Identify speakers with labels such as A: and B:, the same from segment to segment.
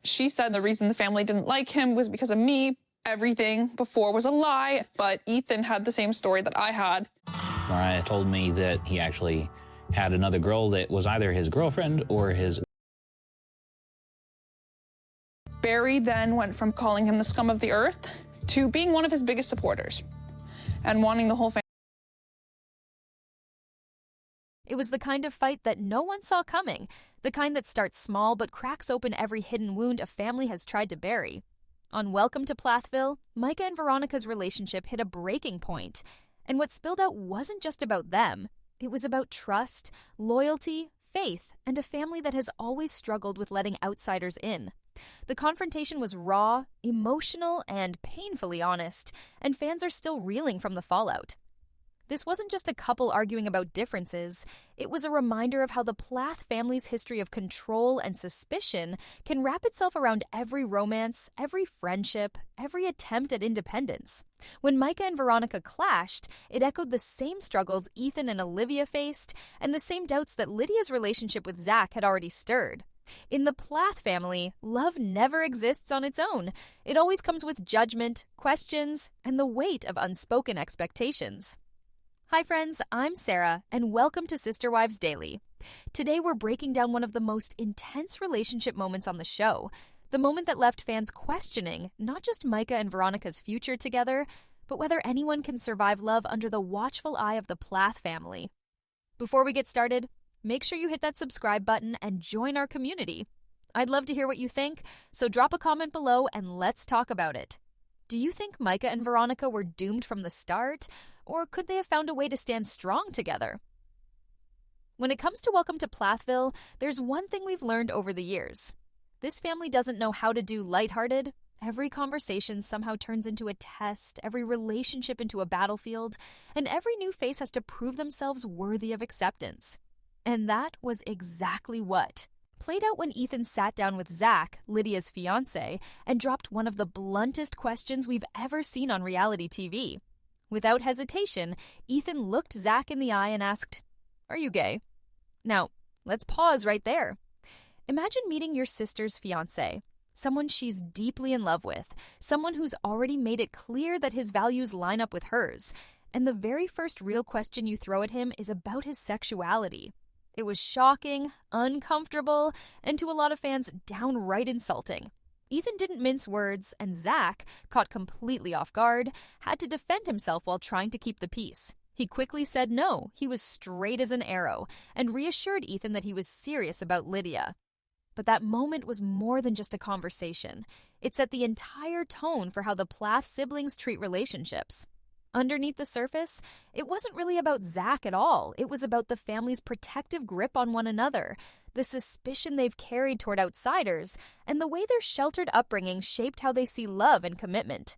A: She said the reason the family didn't like him was because of me. Everything before was a lie, but Ethan had the same story that I had.
B: Mariah told me that he actually had another girl that was either his girlfriend or his...
A: Barry then went from calling him the scum of the earth to being one of his biggest supporters and wanting the whole family.
C: It was the kind of fight that no one saw coming, the kind that starts small but cracks open every hidden wound a family has tried to bury. On Welcome to Plathville, Micah and Veronica's relationship hit a breaking point, and what spilled out wasn't just about them. It was about trust, loyalty, faith, and a family that has always struggled with letting outsiders in. The confrontation was raw, emotional, and painfully honest, and fans are still reeling from the fallout. This wasn't just a couple arguing about differences. It was a reminder of how the Plath family's history of control and suspicion can wrap itself around every romance, every friendship, every attempt at independence. When Micah and Veronica clashed, it echoed the same struggles Ethan and Olivia faced, and the same doubts that Lydia's relationship with Zach had already stirred. In the Plath family, love never exists on its own. It always comes with judgment, questions, and the weight of unspoken expectations. Hi friends, I'm Sarah, and welcome to Sister Wives Daily. Today we're breaking down one of the most intense relationship moments on the show, the moment that left fans questioning not just Micah and Veronica's future together, but whether anyone can survive love under the watchful eye of the Plath family. Before we get started, make sure you hit that subscribe button and join our community. I'd love to hear what you think, so drop a comment below and let's talk about it. Do you think Micah and Veronica were doomed from the start, or could they have found a way to stand strong together? When it comes to Welcome to Plathville, there's one thing we've learned over the years. This family doesn't know how to do lighthearted. Every conversation somehow turns into a test, every relationship into a battlefield, and every new face has to prove themselves worthy of acceptance. And that was exactly what played out when Ethan sat down with Zach, Lydia's fiancé, and dropped one of the bluntest questions we've ever seen on reality TV. Without hesitation, Ethan looked Zach in the eye and asked, "Are you gay?" Now, let's pause right there. Imagine meeting your sister's fiancé, someone she's deeply in love with, someone who's already made it clear that his values line up with hers, and the very first real question you throw at him is about his sexuality. It was shocking, uncomfortable, and to a lot of fans, downright insulting. Ethan didn't mince words, and Zach, caught completely off guard, had to defend himself while trying to keep the peace. He quickly said no, he was straight as an arrow, and reassured Ethan that he was serious about Lydia. But that moment was more than just a conversation. It set the entire tone for how the Plath siblings treat relationships. Underneath the surface, it wasn't really about Zach at all. It was about the family's protective grip on one another, the suspicion they've carried toward outsiders, and the way their sheltered upbringing shaped how they see love and commitment.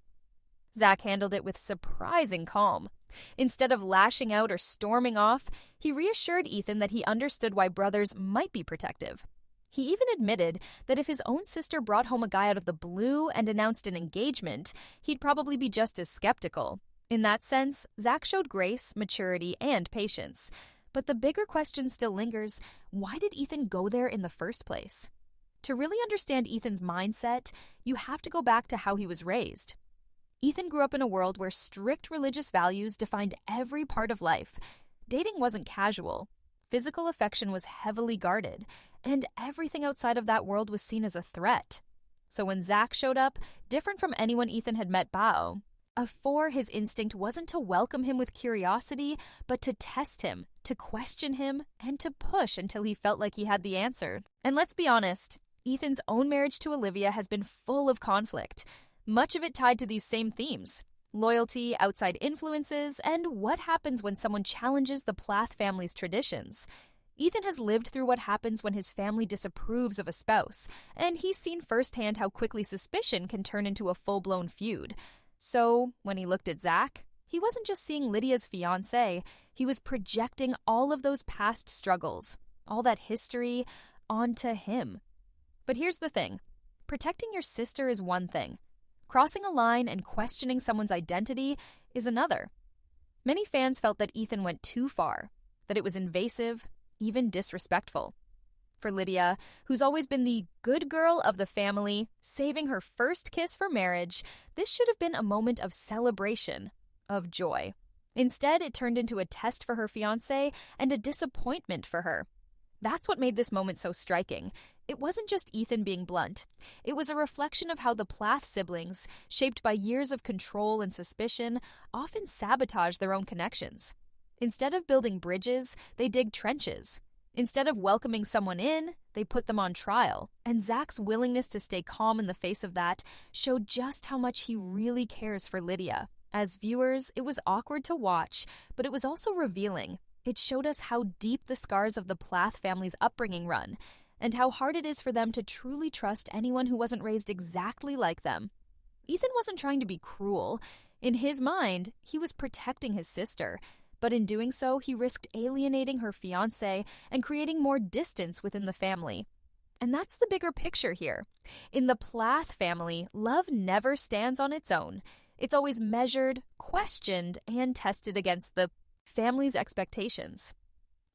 C: Zach handled it with surprising calm. Instead of lashing out or storming off, he reassured Ethan that he understood why brothers might be protective. He even admitted that if his own sister brought home a guy out of the blue and announced an engagement, he'd probably be just as skeptical. In that sense, Zach showed grace, maturity, and patience. But the bigger question still lingers: why did Ethan go there in the first place? To really understand Ethan's mindset, you have to go back to how he was raised. Ethan grew up in a world where strict religious values defined every part of life. Dating wasn't casual. Physical affection was heavily guarded, and everything outside of that world was seen as a threat. So when Zach showed up, different from anyone Ethan had met his instinct wasn't to welcome him with curiosity, but to test him, to question him, and to push until he felt like he had the answer. And let's be honest, Ethan's own marriage to Olivia has been full of conflict, much of it tied to these same themes: loyalty, outside influences, and what happens when someone challenges the Plath family's traditions. Ethan has lived through what happens when his family disapproves of a spouse, and he's seen firsthand how quickly suspicion can turn into a full-blown feud. So, when he looked at Zach, he wasn't just seeing Lydia's fiancé, he was projecting all of those past struggles, all that history, onto him. But here's the thing. Protecting your sister is one thing. Crossing a line and questioning someone's identity is another. Many fans felt that Ethan went too far, that it was invasive, even disrespectful. For Lydia, who's always been the good girl of the family, saving her first kiss for marriage, this should have been a moment of celebration, of joy. Instead, it turned into a test for her fiancé and a disappointment for her. That's what made this moment so striking. It wasn't just Ethan being blunt. It was a reflection of how the Plath siblings, shaped by years of control and suspicion, often sabotage their own connections. Instead of building bridges, they dig trenches. Instead of welcoming someone in, they put them on trial. And Zach's willingness to stay calm in the face of that showed just how much he really cares for Lydia. As viewers, it was awkward to watch, but it was also revealing. It showed us how deep the scars of the Plath family's upbringing run, and how hard it is for them to truly trust anyone who wasn't raised exactly like them. Ethan wasn't trying to be cruel. In his mind, he was protecting his sister, but in doing so, he risked alienating her fiancé and creating more distance within the family. And that's the bigger picture here. In the Plath family, love never stands on its own. It's always measured, questioned, and tested against the family's expectations.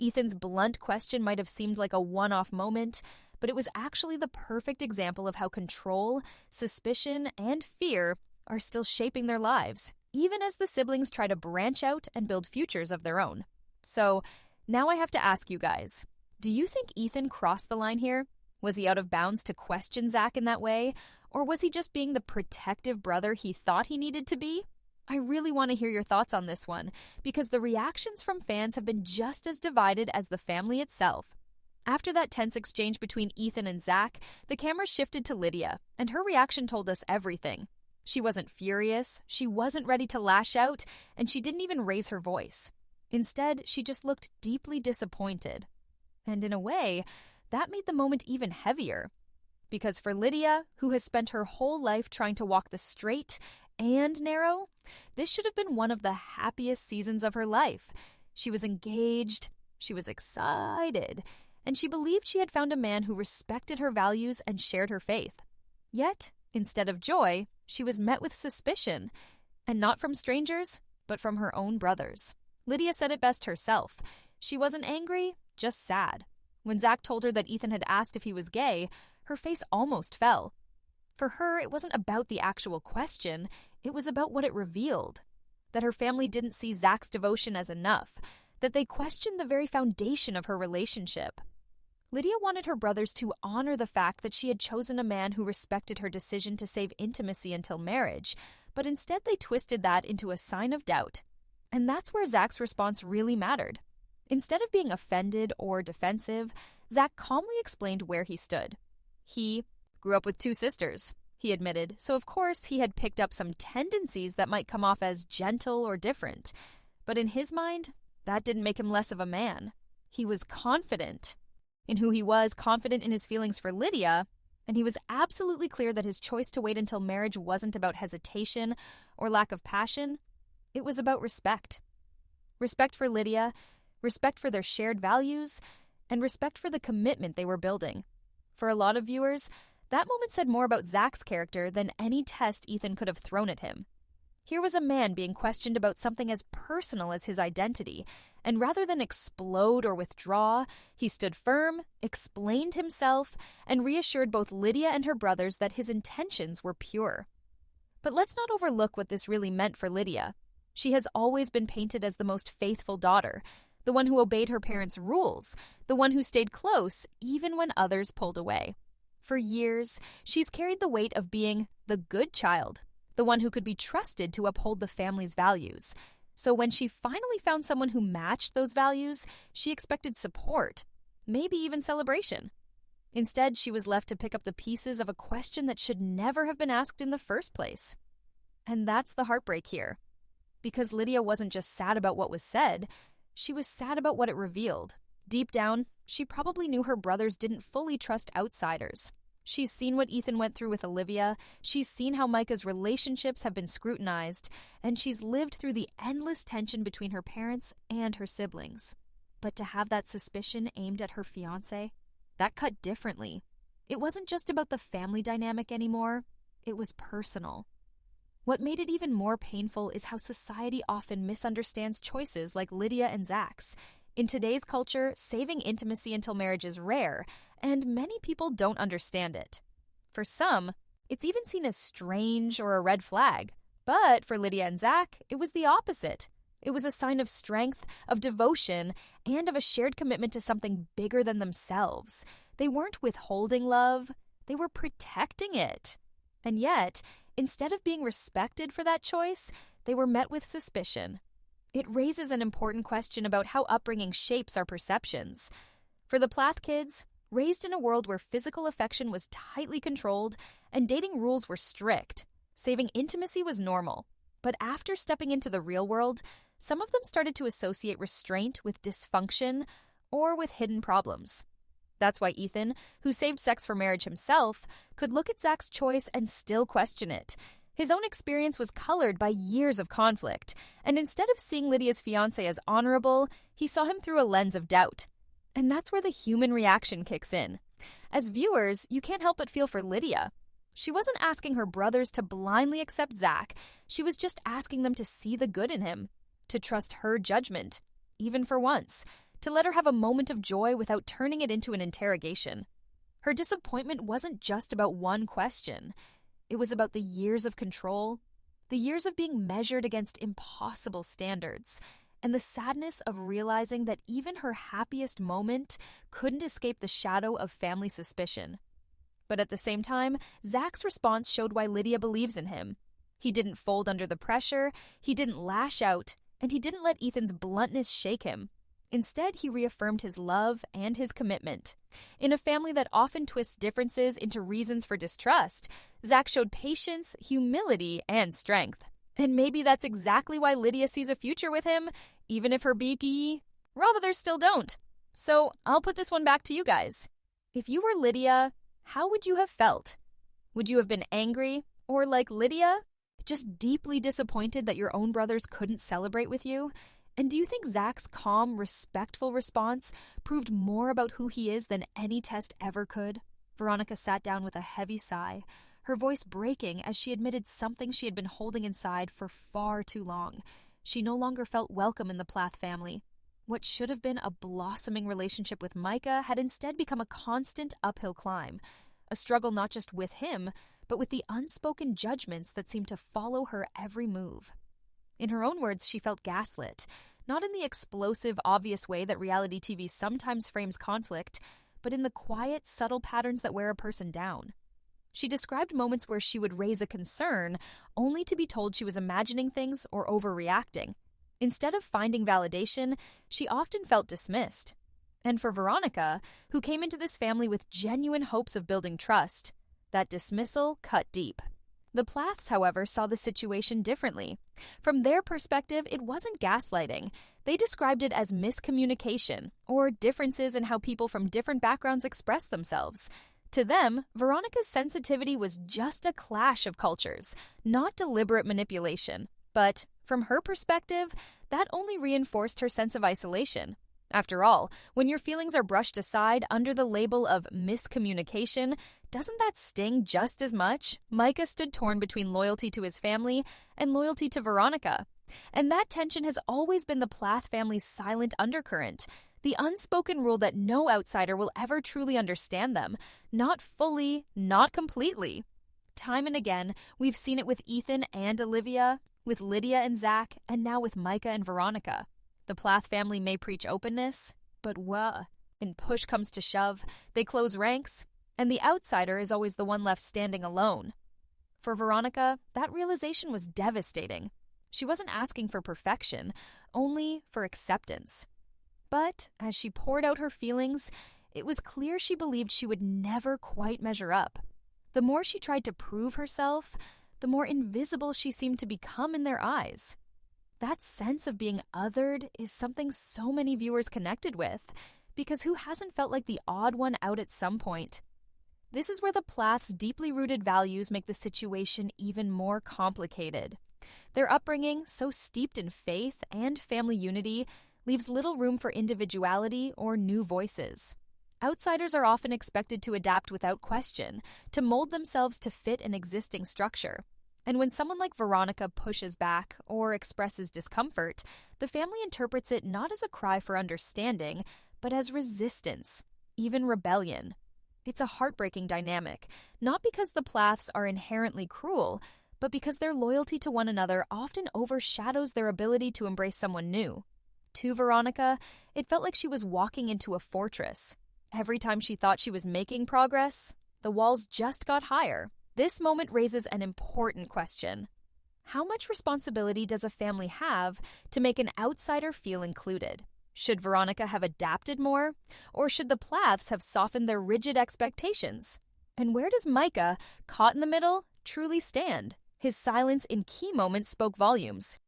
C: Ethan's blunt question might have seemed like a one-off moment, but it was actually the perfect example of how control, suspicion, and fear are still shaping their lives, even as the siblings try to branch out and build futures of their own. So, now I have to ask you guys, do you think Ethan crossed the line here? Was he out of bounds to question Zach in that way? Or was he just being the protective brother he thought he needed to be? I really want to hear your thoughts on this one, because the reactions from fans have been just as divided as the family itself. After that tense exchange between Ethan and Zach, the camera shifted to Lydia, and her reaction told us everything. She wasn't furious, she wasn't ready to lash out, and she didn't even raise her voice. Instead, she just looked deeply disappointed. And in a way, that made the moment even heavier. Because for Lydia, who has spent her whole life trying to walk the straight and narrow, this should have been one of the happiest seasons of her life. She was engaged, she was excited, and she believed she had found a man who respected her values and shared her faith. Yet, instead of joy, she was met with suspicion, and not from strangers, but from her own brothers. Lydia said it best herself. She wasn't angry, just sad. When Zach told her that Ethan had asked if he was gay, her face almost fell. For her, it wasn't about the actual question, it was about what it revealed. That her family didn't see Zach's devotion as enough, that they questioned the very foundation of her relationship. Lydia wanted her brothers to honor the fact that she had chosen a man who respected her decision to save intimacy until marriage, but instead they twisted that into a sign of doubt. And that's where Zach's response really mattered. Instead of being offended or defensive, Zach calmly explained where he stood. He grew up with 2 sisters, he admitted, so of course he had picked up some tendencies that might come off as gentle or different. But in his mind, that didn't make him less of a man. He was confident in who he was, confident in his feelings for Lydia, and he was absolutely clear that his choice to wait until marriage wasn't about hesitation or lack of passion. It was about respect. Respect for Lydia, respect for their shared values, and respect for the commitment they were building. For a lot of viewers, that moment said more about Zach's character than any test Ethan could have thrown at him. Here was a man being questioned about something as personal as his identity, and rather than explode or withdraw, he stood firm, explained himself, and reassured both Lydia and her brothers that his intentions were pure. But let's not overlook what this really meant for Lydia. She has always been painted as the most faithful daughter, the one who obeyed her parents' rules, the one who stayed close even when others pulled away. For years, she's carried the weight of being the good child, the one who could be trusted to uphold the family's values. So when she finally found someone who matched those values, she expected support, maybe even celebration. Instead, she was left to pick up the pieces of a question that should never have been asked in the first place. And that's the heartbreak here. Because Lydia wasn't just sad about what was said, she was sad about what it revealed. Deep down, she probably knew her brothers didn't fully trust outsiders. She's seen what Ethan went through with Olivia, she's seen how Micah's relationships have been scrutinized, and she's lived through the endless tension between her parents and her siblings. But to have that suspicion aimed at her fiancé, that cut differently. It wasn't just about the family dynamic anymore, it was personal. What made it even more painful is how society often misunderstands choices like Lydia and Zach's. In today's culture, saving intimacy until marriage is rare, and many people don't understand it. For some, it's even seen as strange or a red flag. But for Lydia and Zach, it was the opposite. It was a sign of strength, of devotion, and of a shared commitment to something bigger than themselves. They weren't withholding love, they were protecting it. And yet, instead of being respected for that choice, they were met with suspicion. It raises an important question about how upbringing shapes our perceptions. For the Plath kids, raised in a world where physical affection was tightly controlled and dating rules were strict, saving intimacy was normal. But after stepping into the real world, some of them started to associate restraint with dysfunction or with hidden problems. That's why Ethan, who saved sex for marriage himself, could look at Zach's choice and still question it. His own experience was colored by years of conflict, and instead of seeing Lydia's fiancé as honorable, he saw him through a lens of doubt. And that's where the human reaction kicks in. As viewers, you can't help but feel for Lydia. She wasn't asking her brothers to blindly accept Zach. She was just asking them to see the good in him, to trust her judgment, even for once, to let her have a moment of joy without turning it into an interrogation. Her disappointment wasn't just about one question. It was about the years of control, the years of being measured against impossible standards, and the sadness of realizing that even her happiest moment couldn't escape the shadow of family suspicion. But at the same time, Zach's response showed why Lydia believes in him. He didn't fold under the pressure, he didn't lash out, and he didn't let Ethan's bluntness shake him. Instead, he reaffirmed his love and his commitment. In a family that often twists differences into reasons for distrust, Zach showed patience, humility, and strength. And maybe that's exactly why Lydia sees a future with him, even if her brothers still don't. So I'll put this one back to you guys. If you were Lydia, how would you have felt? Would you have been angry, or like Lydia, just deeply disappointed that your own brothers couldn't celebrate with you? And do you think Zach's calm, respectful response proved more about who he is than any test ever could? Veronica sat down with a heavy sigh, her voice breaking as she admitted something she had been holding inside for far too long. She no longer felt welcome in the Plath family. What should have been a blossoming relationship with Micah had instead become a constant uphill climb, a struggle not just with him, but with the unspoken judgments that seemed to follow her every move. In her own words, she felt gaslit, not in the explosive, obvious way that reality TV sometimes frames conflict, but in the quiet, subtle patterns that wear a person down. She described moments where she would raise a concern, only to be told she was imagining things or overreacting. Instead of finding validation, she often felt dismissed. And for Veronica, who came into this family with genuine hopes of building trust, that dismissal cut deep. The Plaths, however, saw the situation differently. From their perspective, it wasn't gaslighting. They described it as miscommunication, or differences in how people from different backgrounds express themselves. To them, Veronica's sensitivity was just a clash of cultures, not deliberate manipulation. But from her perspective, that only reinforced her sense of isolation. After all, when your feelings are brushed aside under the label of miscommunication, doesn't that sting just as much? Micah stood torn between loyalty to his family and loyalty to Veronica. And that tension has always been the Plath family's silent undercurrent, the unspoken rule that no outsider will ever truly understand them. Not fully, not completely. Time and again, we've seen it with Ethan and Olivia, with Lydia and Zach, and now with Micah and Veronica. The Plath family may preach openness, but when push comes to shove, they close ranks, and the outsider is always the one left standing alone. For Veronica, that realization was devastating. She wasn't asking for perfection, only for acceptance. But as she poured out her feelings, it was clear she believed she would never quite measure up. The more she tried to prove herself, the more invisible she seemed to become in their eyes. That sense of being othered is something so many viewers connected with, because who hasn't felt like the odd one out at some point? This is where the Plath's deeply rooted values make the situation even more complicated. Their upbringing, so steeped in faith and family unity, leaves little room for individuality or new voices. Outsiders are often expected to adapt without question, to mold themselves to fit an existing structure. And when someone like Veronica pushes back or expresses discomfort, the family interprets it not as a cry for understanding, but as resistance, even rebellion. It's a heartbreaking dynamic, not because the Plaths are inherently cruel, but because their loyalty to one another often overshadows their ability to embrace someone new. To Veronica, it felt like she was walking into a fortress. Every time she thought she was making progress, the walls just got higher. This moment raises an important question. How much responsibility does a family have to make an outsider feel included? Should Veronica have adapted more? Or should the Plaths have softened their rigid expectations? And where does Micah, caught in the middle, truly stand? His silence in key moments spoke volumes.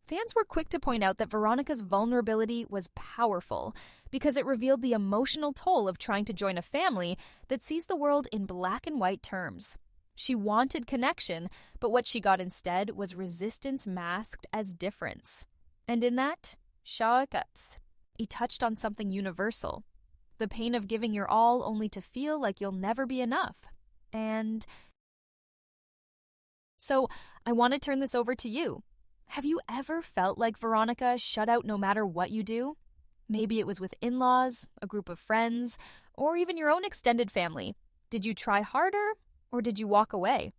C: Fans were quick to point out that Veronica's vulnerability was powerful because it revealed the emotional toll of trying to join a family that sees the world in black and white terms. She wanted connection, but what she got instead was resistance masked as difference. And in that, Shaw cuts. He touched on something universal. The pain of giving your all only to feel like you'll never be enough. And so, I want to turn this over to you. Have you ever felt like Veronica shut out no matter what you do? Maybe it was with in-laws, a group of friends, or even your own extended family. Did you try harder, or did you walk away?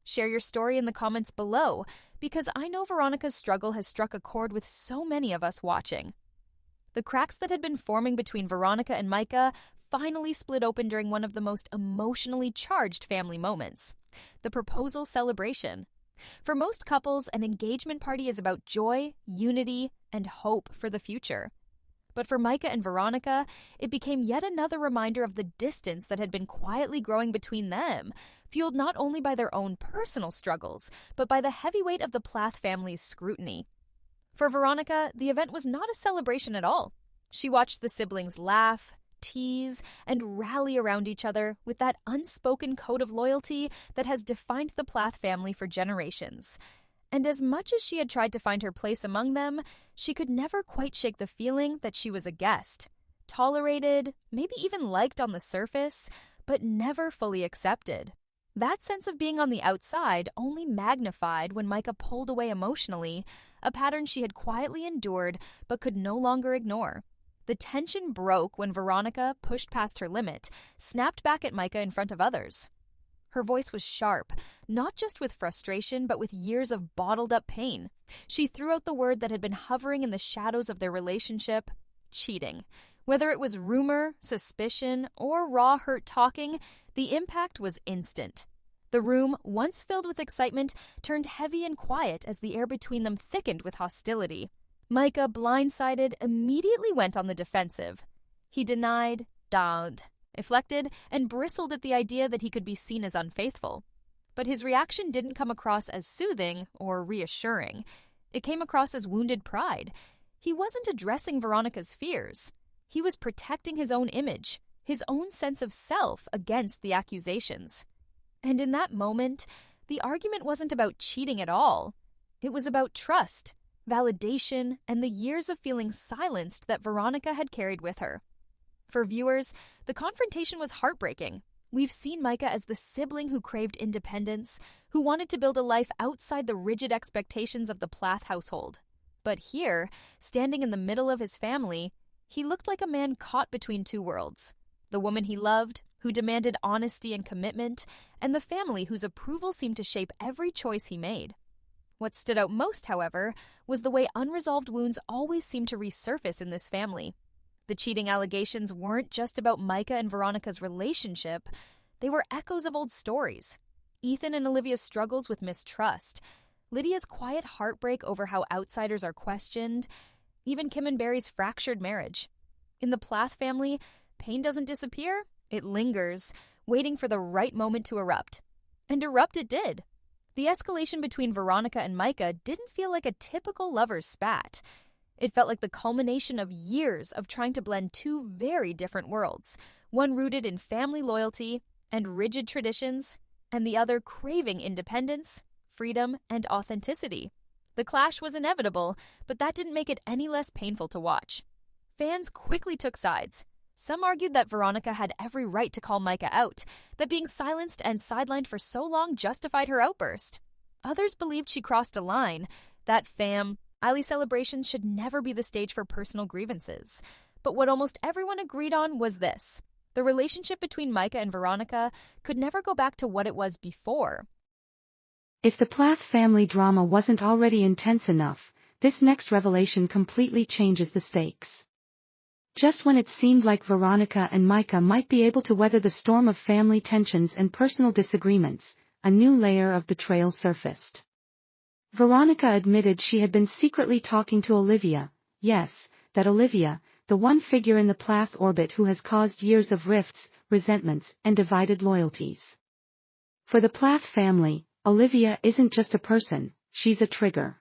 C: Share your story in the comments below, because I know Veronica's struggle has struck a chord with so many of us watching. The cracks that had been forming between Veronica and Micah finally split open during one of the most emotionally charged family moments, the proposal celebration. For most couples, an engagement party is about joy, unity, and hope for the future. But for Micah and Veronica, it became yet another reminder of the distance that had been quietly growing between them, fueled not only by their own personal struggles, but by the heavy weight of the Plath family's scrutiny. For Veronica, the event was not a celebration at all. She watched the siblings laugh, tease, and rally around each other with that unspoken code of loyalty that has defined the Plath family for generations. And as much as she had tried to find her place among them, she could never quite shake the feeling that she was a guest, tolerated, maybe even liked on the surface, but never fully accepted. That sense of being on the outside only magnified when Micah pulled away emotionally, a pattern she had quietly endured but could no longer ignore. The tension broke when Veronica pushed past her limit, snapped back at Micah in front of others. Her voice was sharp, not just with frustration, but with years of bottled-up pain. She threw out the word that had been hovering in the shadows of their relationship: cheating. Whether it was rumor, suspicion, or raw hurt talking, the impact was instant. The room, once filled with excitement, turned heavy and quiet as the air between them thickened with hostility. Micah, blindsided, immediately went on the defensive. He denied, dogged, deflected, and bristled at the idea that he could be seen as unfaithful. But his reaction didn't come across as soothing or reassuring. It came across as wounded pride. He wasn't addressing Veronica's fears. He was protecting his own image, his own sense of self against the accusations. And in that moment, the argument wasn't about cheating at all. It was about trust, validation, and the years of feeling silenced that Veronica had carried with her. For viewers, the confrontation was heartbreaking. We've seen Micah as the sibling who craved independence, who wanted to build a life outside the rigid expectations of the Plath household. But here, standing in the middle of his family, he looked like a man caught between two worlds: the woman he loved, who demanded honesty and commitment, and the family whose approval seemed to shape every choice he made. What stood out most, however, was the way unresolved wounds always seemed to resurface in this family. The cheating allegations weren't just about Micah and Veronica's relationship. They were echoes of old stories. Ethan and Olivia's struggles with mistrust, Lydia's quiet heartbreak over how outsiders are questioned, even Kim and Barry's fractured marriage. In the Plath family, pain doesn't disappear, it lingers, waiting for the right moment to erupt. And erupt it did. The escalation between Veronica and Micah didn't feel like a typical lover's spat. It felt like the culmination of years of trying to blend two very different worlds, one rooted in family loyalty and rigid traditions, and the other craving independence, freedom, and authenticity. The clash was inevitable, but that didn't make it any less painful to watch. Fans quickly took sides. Some argued that Veronica had every right to call Micah out, that being silenced and sidelined for so long justified her outburst. Others believed she crossed a line. That Eiley celebrations should never be the stage for personal grievances. But what almost everyone agreed on was this. The relationship between Micah and Veronica could never go back to what it was before.
D: If the Plath family drama wasn't already intense enough, this next revelation completely changes the stakes. Just when it seemed like Veronica and Micah might be able to weather the storm of family tensions and personal disagreements, a new layer of betrayal surfaced. Veronica admitted she had been secretly talking to Olivia, yes, that Olivia, the one figure in the Plath orbit who has caused years of rifts, resentments, and divided loyalties. For the Plath family, Olivia isn't just a person, she's a trigger.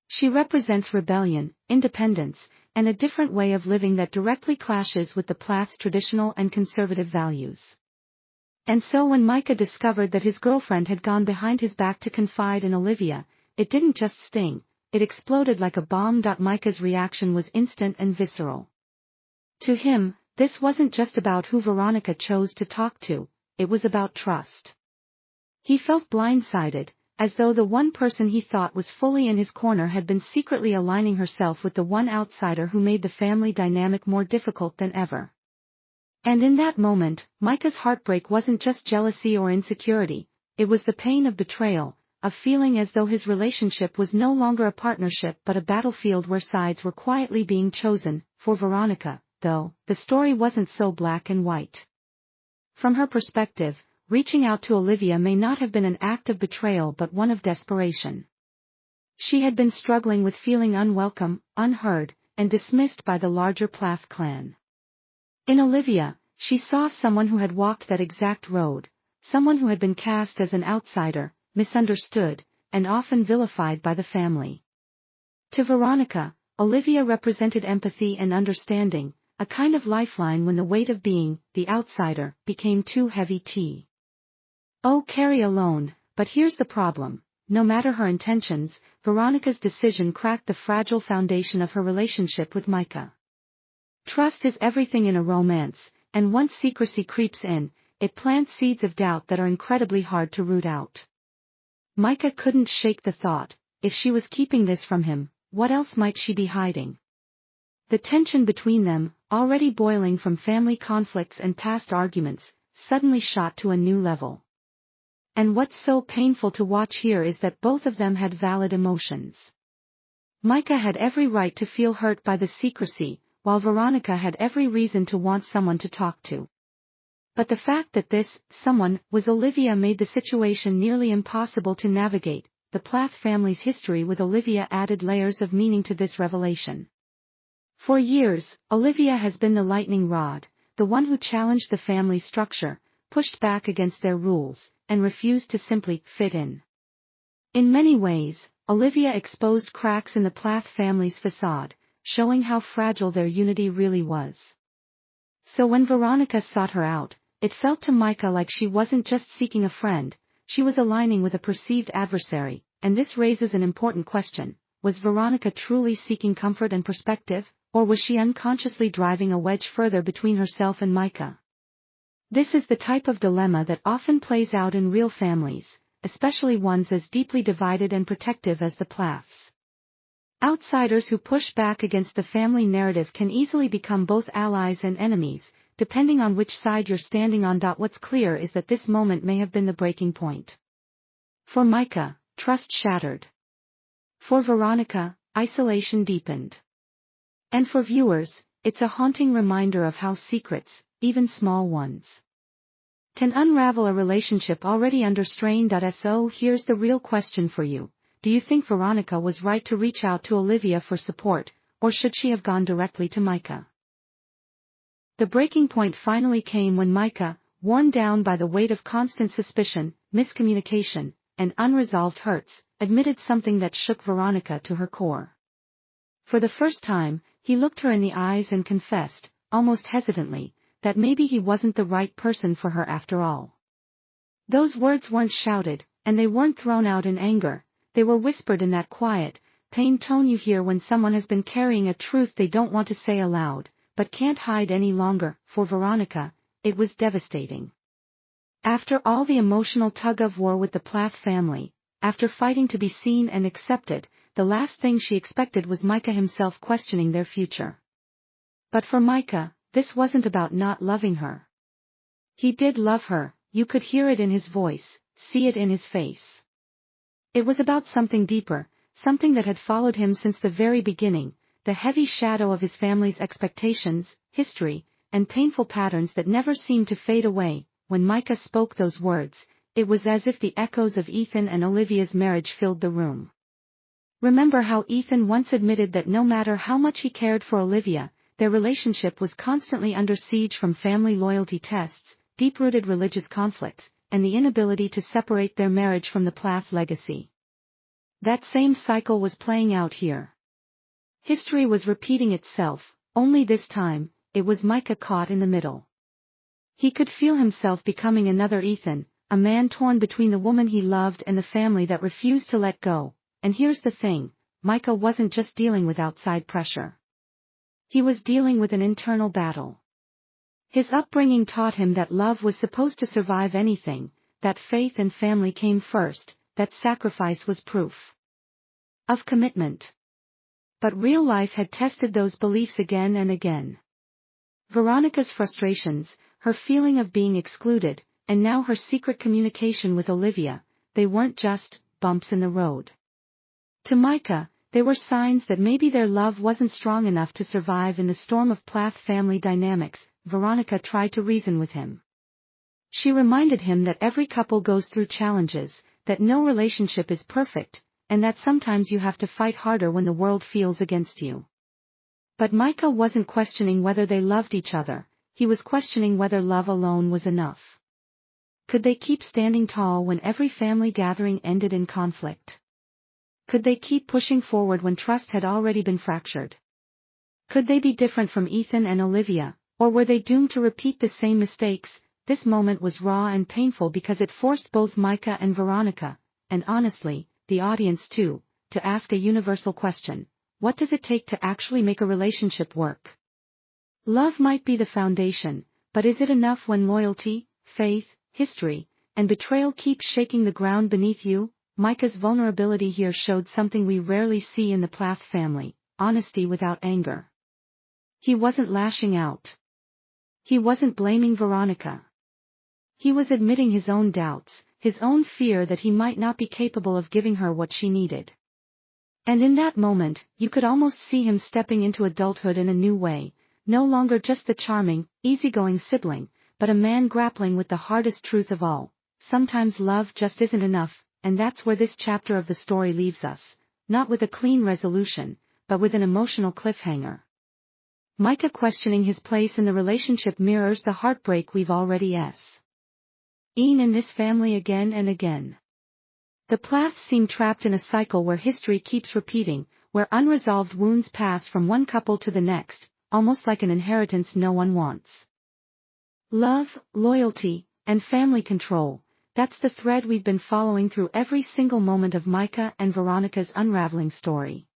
D: She represents rebellion, independence, and a different way of living that directly clashes with the Plath's traditional and conservative values. And so when Micah discovered that his girlfriend had gone behind his back to confide in Olivia, it didn't just sting, it exploded like a bomb. Micah's reaction was instant and visceral. To him, this wasn't just about who Veronica chose to talk to, it was about trust. He felt blindsided, as though the one person he thought was fully in his corner had been secretly aligning herself with the one outsider who made the family dynamic more difficult than ever. And in that moment, Micah's heartbreak wasn't just jealousy or insecurity, it was the pain of betrayal, of feeling as though his relationship was no longer a partnership but a battlefield where sides were quietly being chosen. For Veronica, though, the story wasn't so black and white. From her perspective, reaching out to Olivia may not have been an act of betrayal but one of desperation. She had been struggling with feeling unwelcome, unheard, and dismissed by the larger Plath clan. In Olivia, she saw someone who had walked that exact road, someone who had been cast as an outsider, misunderstood, and often vilified by the family. To Veronica, Olivia represented empathy and understanding, a kind of lifeline when the weight of being the outsider became too heavy. Oh, carry alone, but here's the problem. No matter her intentions, Veronica's decision cracked the fragile foundation of her relationship with Micah. Trust is everything in a romance, and once secrecy creeps in, it plants seeds of doubt that are incredibly hard to root out. Micah couldn't shake the thought, if she was keeping this from him, what else might she be hiding? The tension between them, already boiling from family conflicts and past arguments, suddenly shot to a new level. And what's so painful to watch here is that both of them had valid emotions. Micah had every right to feel hurt by the secrecy, while Veronica had every reason to want someone to talk to. But the fact that this someone was Olivia made the situation nearly impossible to navigate. The Plath family's history with Olivia added layers of meaning to this revelation. For years, Olivia has been the lightning rod, the one who challenged the family structure, pushed back against their rules, and refused to simply fit in. In many ways, Olivia exposed cracks in the Plath family's facade, showing how fragile their unity really was. So when Veronica sought her out, it felt to Micah like she wasn't just seeking a friend, she was aligning with a perceived adversary, and this raises an important question. Was Veronica truly seeking comfort and perspective, or was she unconsciously driving a wedge further between herself and Micah? This is the type of dilemma that often plays out in real families, especially ones as deeply divided and protective as the Plaths. Outsiders who push back against the family narrative can easily become both allies and enemies, depending on which side you're standing on. What's clear is that this moment may have been the breaking point. For Micah, trust shattered. For Veronica, isolation deepened. And for viewers, it's a haunting reminder of how secrets, even small ones, can unravel a relationship already under strain. So here's the real question for you. Do you think Veronica was right to reach out to Olivia for support, or should she have gone directly to Micah? The breaking point finally came when Micah, worn down by the weight of constant suspicion, miscommunication, and unresolved hurts, admitted something that shook Veronica to her core. For the first time, he looked her in the eyes and confessed, almost hesitantly, that maybe he wasn't the right person for her after all. Those words weren't shouted, and they weren't thrown out in anger, they were whispered in that quiet, pained tone you hear when someone has been carrying a truth they don't want to say aloud, but can't hide any longer. For Veronica, it was devastating. After all the emotional tug-of-war with the Plath family, after fighting to be seen and accepted, the last thing she expected was Micah himself questioning their future. But for Micah, this wasn't about not loving her. He did love her, you could hear it in his voice, see it in his face. It was about something deeper, something that had followed him since the very beginning, the heavy shadow of his family's expectations, history, and painful patterns that never seemed to fade away. When Micah spoke those words, it was as if the echoes of Ethan and Olivia's marriage filled the room. Remember how Ethan once admitted that no matter how much he cared for Olivia, their relationship was constantly under siege from family loyalty tests, deep-rooted religious conflicts, and the inability to separate their marriage from the Plath legacy. That same cycle was playing out here. History was repeating itself, only this time, it was Micah caught in the middle. He could feel himself becoming another Ethan, a man torn between the woman he loved and the family that refused to let go. And here's the thing, Micah wasn't just dealing with outside pressure. He was dealing with an internal battle. His upbringing taught him that love was supposed to survive anything, that faith and family came first, that sacrifice was proof of commitment. But real life had tested those beliefs again and again. Veronica's frustrations, her feeling of being excluded, and now her secret communication with Olivia, they weren't just bumps in the road. To Micah, they were signs that maybe their love wasn't strong enough to survive in the storm of Plath family dynamics. Veronica tried to reason with him. She reminded him that every couple goes through challenges, that no relationship is perfect, and that sometimes you have to fight harder when the world feels against you. But Micah wasn't questioning whether they loved each other, he was questioning whether love alone was enough. Could they keep standing tall when every family gathering ended in conflict? Could they keep pushing forward when trust had already been fractured? Could they be different from Ethan and Olivia, or were they doomed to repeat the same mistakes? This moment was raw and painful because it forced both Micah and Veronica, and honestly, the audience too, to ask a universal question: what does it take to actually make a relationship work? Love might be the foundation, but is it enough when loyalty, faith, history, and betrayal keep shaking the ground beneath you? Micah's vulnerability here showed something we rarely see in the Plath family: honesty without anger. He wasn't lashing out. He wasn't blaming Veronica. He was admitting his own doubts, his own fear that he might not be capable of giving her what she needed. And in that moment, you could almost see him stepping into adulthood in a new way, no longer just the charming, easygoing sibling, but a man grappling with the hardest truth of all: sometimes love just isn't enough. And that's where this chapter of the story leaves us, not with a clean resolution, but with an emotional cliffhanger. Micah questioning his place in the relationship mirrors the heartbreak we've already seen in this family again and again. The Plaths seem trapped in a cycle where history keeps repeating, where unresolved wounds pass from one couple to the next, almost like an inheritance no one wants. Love, loyalty, and family control. That's the thread we've been following through every single moment of Micah and Veronica's unraveling story.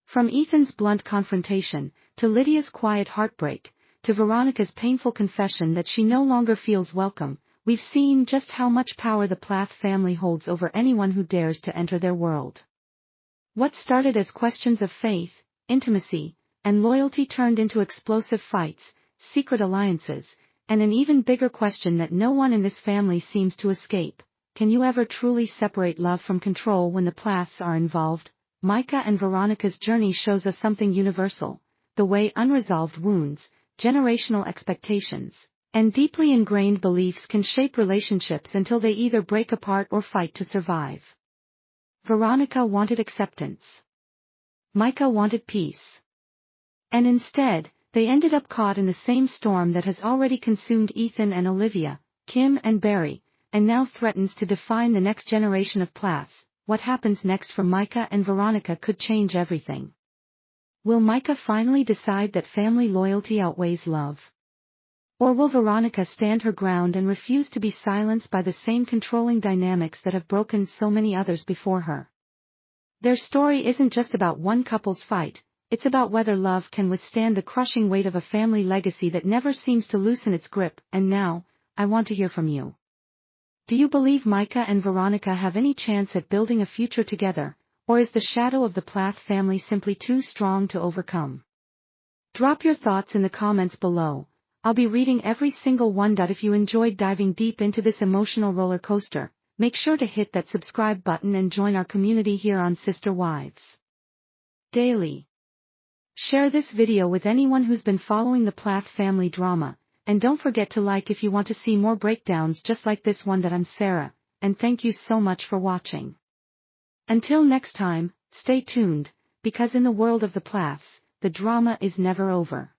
D: From Ethan's blunt confrontation, to Lydia's quiet heartbreak, to Veronica's painful confession that she no longer feels welcome, we've seen just how much power the Plath family holds over anyone who dares to enter their world. What started as questions of faith, intimacy, and loyalty turned into explosive fights, secret alliances, and an even bigger question that no one in this family seems to escape: can you ever truly separate love from control when the Plaths are involved? Micah and Veronica's journey shows us something universal: the way unresolved wounds, generational expectations, and deeply ingrained beliefs can shape relationships until they either break apart or fight to survive. Veronica wanted acceptance. Micah wanted peace. And instead, they ended up caught in the same storm that has already consumed Ethan and Olivia, Kim and Barry, and now threatens to define the next generation of Plaths. What happens next for Micah and Veronica could change everything. Will Micah finally decide that family loyalty outweighs love? Or will Veronica stand her ground and refuse to be silenced by the same controlling dynamics that have broken so many others before her? Their story isn't just about one couple's fight. It's about whether love can withstand the crushing weight of a family legacy that never seems to loosen its grip. And now, I want to hear from you. Do you believe Micah and Veronica have any chance at building a future together, or is the shadow of the Plath family simply too strong to overcome? Drop your thoughts in the comments below. I'll be reading every single one. If you enjoyed diving deep into this emotional roller coaster, make sure to hit that subscribe button and join our community here on Sister Wives Daily. Share this video with anyone who's been following the Plath family drama, and don't forget to like if you want to see more breakdowns just like this one. I'm Sarah, and thank you so much for watching. Until next time, stay tuned, because in the world of the Plaths, the drama is never over.